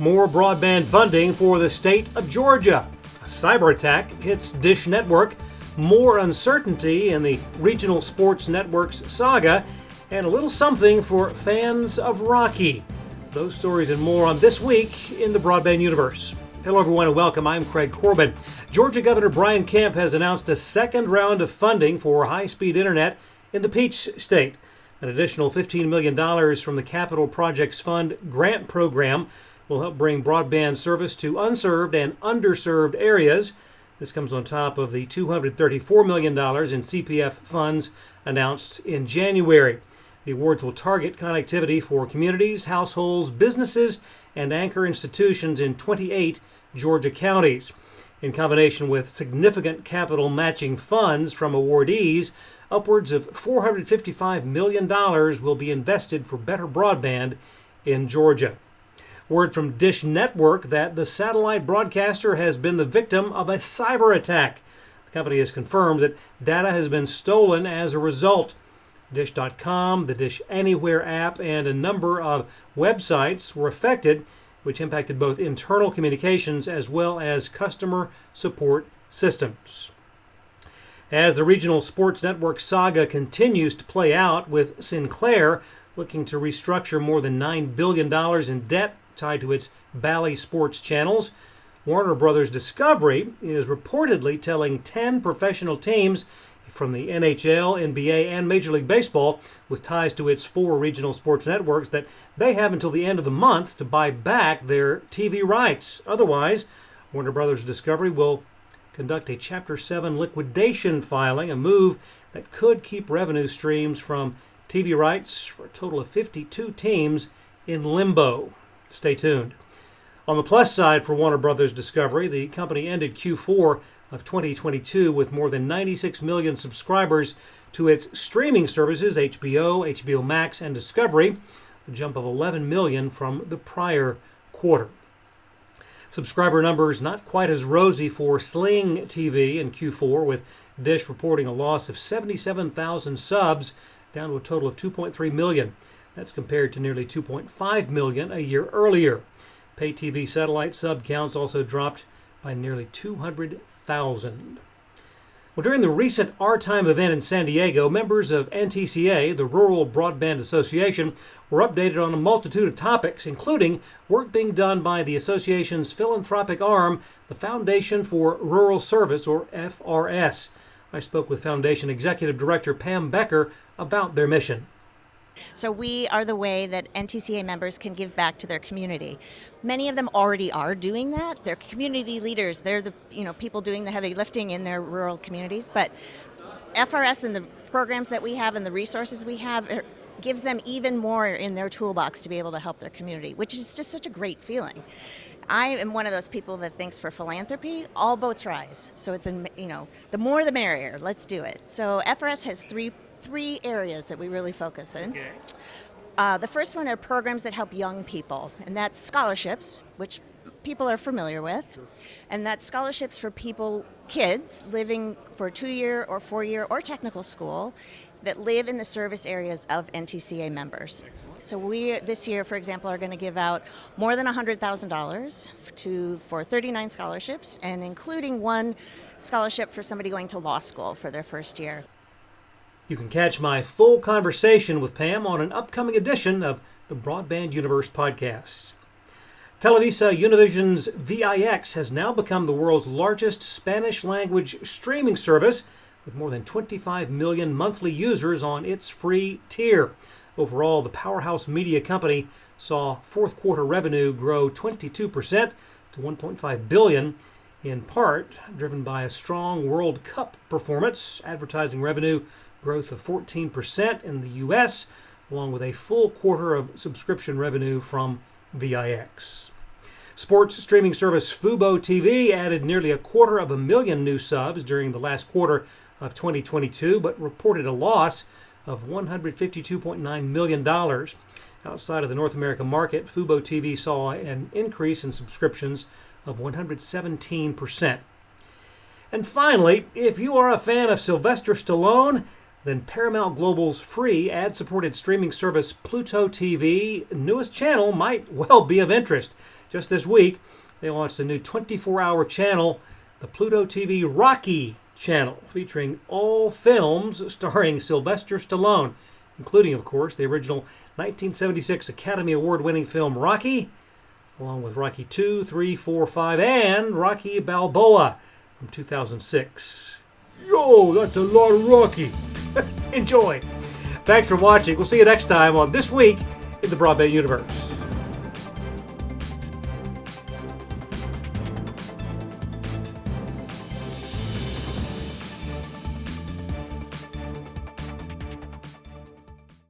More broadband funding for the state of Georgia. A cyber attack hits Dish Network. More uncertainty in the regional sports networks saga. And a little something for fans of Rocky. Those stories and more on This Week in the Broadband Universe. Hello everyone and welcome. I'm Craig Corbin. Georgia Governor Brian Kemp has announced a second round of funding for high-speed internet in the Peach State. An additional $15 million from the Capital Projects Fund grant program will help bring broadband service to unserved and underserved areas. This comes on top of the $234 million in CPF funds announced in January. The awards will target connectivity for communities, households, businesses, and anchor institutions in 28 Georgia counties. In combination with significant capital matching funds from awardees, upwards of $455 million will be invested for better broadband in Georgia. Word from Dish Network that the satellite broadcaster has been the victim of a cyber attack. The company has confirmed that data has been stolen as a result. Dish.com, the Dish Anywhere app, and a number of websites were affected, which impacted both internal communications as well as customer support systems. As the regional sports network saga continues to play out, with Sinclair looking to restructure more than $9 billion in debt tied to its Bally Sports channels, Warner Brothers Discovery is reportedly telling 10 professional teams from the NHL, NBA, and Major League Baseball with ties to its 4 regional sports networks that they have until the end of the month to buy back their TV rights. Otherwise, Warner Brothers Discovery will conduct a Chapter 7 liquidation filing, a move that could keep revenue streams from TV rights for a total of 52 teams in limbo. Stay tuned. On the plus side for Warner Brothers Discovery, the company ended Q4 of 2022 with more than 96 million subscribers to its streaming services, HBO, HBO Max, and Discovery, a jump of 11 million from the prior quarter. Subscriber numbers not quite as rosy for Sling TV in Q4, with Dish reporting a loss of 77,000 subs, down to a total of 2.3 million. That's compared to nearly 2.5 million a year earlier. Pay TV satellite sub counts also dropped by nearly 200,000. Well, during the recent Our Time event in San Diego, members of NTCA, the Rural Broadband Association, were updated on a multitude of topics, including work being done by the association's philanthropic arm, the Foundation for Rural Service, or FRS. I spoke with Foundation Executive Director Pam Becker about their mission. So we are the way that NTCA members can give back to their community. Many of them already are doing that. They're community leaders. They're the people doing the heavy lifting in their rural communities. But FRS and the programs that we have and the resources we have gives them even more in their toolbox to be able to help their community, which is just such a great feeling. I am one of those people that thinks for philanthropy, all boats rise. So it's, the more the merrier. Let's do it. So FRS has three areas that we really focus in. Okay. The first one are programs that help young people, and that's scholarships, which people are familiar with. Sure. And that's scholarships for kids living for 2-year or 4-year or technical school that live in the service areas of NTCA members. Excellent. So we, this year, for example, are going to give out more than $100,000 for 39 scholarships, and including one scholarship for somebody going to law school for their first year. You can catch my full conversation with Pam on an upcoming edition of the Broadband Universe podcast. Televisa Univision's VIX has now become the world's largest Spanish-language streaming service, with more than 25 million monthly users on its free tier. Overall, the powerhouse media company saw fourth quarter revenue grow 22% to $1.5 billion, in part driven by a strong World Cup performance. Advertising revenue growth of 14% in the U.S., along with a full quarter of subscription revenue from VIX. Sports streaming service Fubo TV added nearly 250,000 new subs during the last quarter of 2022, but reported a loss of $152.9 million. Outside of the North American market, Fubo TV saw an increase in subscriptions of 117%. And finally, if you are a fan of Sylvester Stallone, then Paramount Global's free ad-supported streaming service Pluto TV newest channel might well be of interest. just this week, they launched a new 24-hour channel, the Pluto TV Rocky channel, featuring all films starring Sylvester Stallone, including, of course, the original 1976 Academy Award-winning film Rocky, along with Rocky 2, 3, 4, 5, and Rocky Balboa from 2006. Yo, that's a lot of Rocky. Enjoy. Thanks for watching. We'll see you next time on This Week in the Broadband Universe.